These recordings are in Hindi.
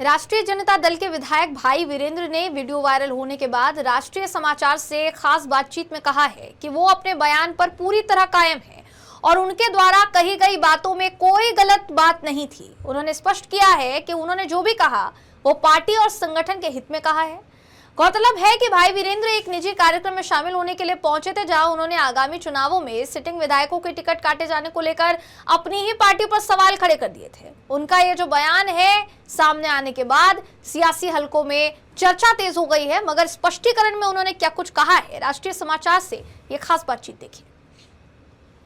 राष्ट्रीय जनता दल के विधायक भाई वीरेंद्र ने वीडियो वायरल होने के बाद राष्ट्रीय समाचार से खास बातचीत में कहा है कि वो अपने बयान पर पूरी तरह कायम है और उनके द्वारा कही गई बातों में कोई गलत बात नहीं थी। उन्होंने स्पष्ट किया है कि उन्होंने जो भी कहा वो पार्टी और संगठन के हित में कहा है। गौरतलब है कि भाई वीरेंद्र एक निजी कार्यक्रम में शामिल होने के लिए पहुंचे थे, जहां उन्होंने आगामी चुनावों में सिटिंग विधायकों के टिकट काटे जाने को लेकर अपनी ही पार्टी पर सवाल खड़े कर दिए थे। उनका ये जो बयान है सामने आने के बाद सियासी हलकों में चर्चा तेज हो गई है, मगर स्पष्टीकरण में उन्होंने क्या कुछ कहा है, राष्ट्रीय समाचार से ये खास बातचीत देखिए।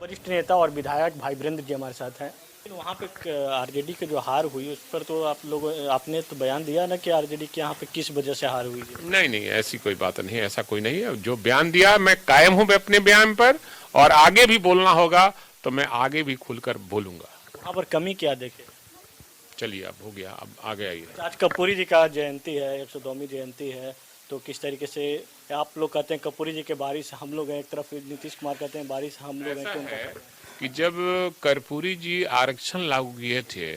वरिष्ठ नेता और विधायक भाई वीरेंद्र जी हमारे साथ हैं। वहाँ पे आरजेडी की जो हार हुई उस पर तो आपने तो बयान दिया ना कि आरजेडी के यहाँ पे किस वजह से हार हुई है। नहीं, ऐसी कोई बात नहीं है, ऐसा कोई नहीं है। जो बयान दिया मैं कायम हूँ अपने बयान पर, और आगे भी बोलना होगा तो मैं आगे भी खुलकर बोलूंगा। वहाँ पर कमी क्या देखे? चलिए अब हो गया, अब आगे आइए। आज कर्पूरी जी का जयंती है, 102वीं जयंती है, तो किस तरीके से आप लोग कहते हैं कर्पूरी जी के बारिश हम लोग हैं, एक तरफ नीतीश कुमार कहते हैं बारिश हम लोग हैं, कि जब कर्पूरी जी आरक्षण लागू किए थे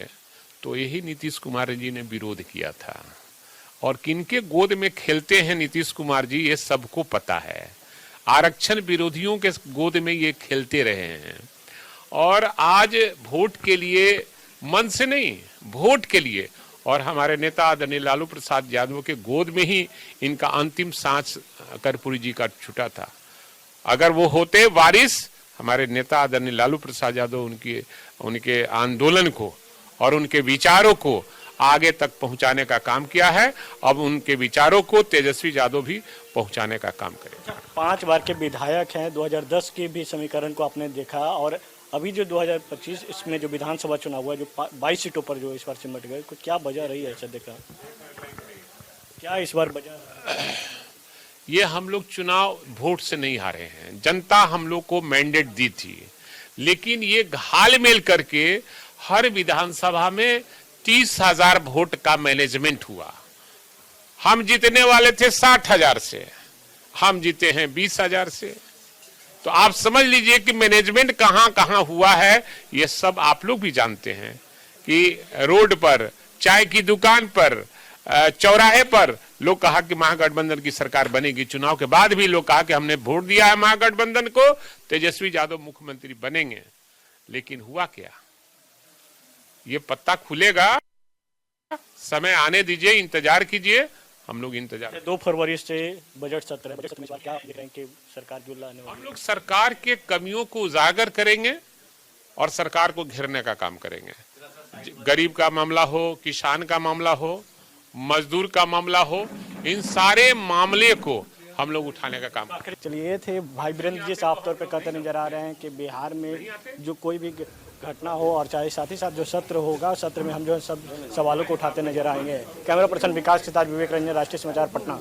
तो यही नीतीश कुमार जी ने विरोध किया था, और किनके गोद में खेलते हैं नीतीश कुमार जी ये सबको पता है। आरक्षण विरोधियों के गोद में ये खेलते रहे हैं, और आज वोट के लिए, मन से नहीं वोट के लिए, और हमारे नेता आदरणीय लालू प्रसाद यादव के गोद में ही इनका अंतिम सांस कर्पूरी जी का छूटा था। अगर वो होते वारिस, हमारे नेता आदरणीय लालू प्रसाद यादव उनके आंदोलन को और उनके विचारों को आगे तक पहुंचाने का काम किया है। अब उनके विचारों को तेजस्वी यादव भी पहुंचाने का काम करेगा। 5 बार के विधायक हैं, 2010 के भी समीकरण को आपने देखा, और अभी जो 2025 इसमें जो विधानसभा चुनाव हुआ, जो 22 सीटों पर जो इस बार सिमट गए, क्या वजह रही है? ऐसा देखा क्या इस बार वजह? ये हम लोग चुनाव वोट से नहीं हारे हैं, जनता हम लोग को मैंडेट दी थी, लेकिन ये हाल मेल करके हर विधानसभा में 30,000 वोट का मैनेजमेंट हुआ। हम जीतने वाले थे 60,000 से, हम जीते हैं 20,000 से। तो आप समझ लीजिए कि मैनेजमेंट कहां कहां हुआ है, ये सब आप लोग भी जानते हैं कि रोड पर, चाय की दुकान पर, चौराहे पर लोग कहा कि महागठबंधन की सरकार बनेगी। चुनाव के बाद भी लोग कहा कि हमने वोट दिया है महागठबंधन को, तेजस्वी यादव मुख्यमंत्री बनेंगे। लेकिन हुआ क्या, ये पत्ता खुलेगा, समय आने दीजिए, इंतजार कीजिए, हम लोग इंतजार। 2 फरवरी से बजट सत्र है, बजट सत्र में क्या आप देख रहे हैं कि सरकार जो लाने वाली? हम लोग सरकार के कमियों को उजागर करेंगे और सरकार को घेरने का काम करेंगे। गरीब का मामला हो, किसान का मामला हो, मजदूर का मामला हो, इन सारे मामले को हम लोग उठाने का काम करें। चलिए, ये थे भाई वीरेंद्र जी, साफ तौर पे कहते नजर आ रहे हैं कि बिहार में जो कोई भी घटना हो, और चाहे साथ ही साथ जो सत्र होगा, सत्र में हम जो है सब सवालों को उठाते नजर आएंगे। कैमरा पर्सन विकास के साथ विवेक रंजन, राष्ट्रीय समाचार, पटना।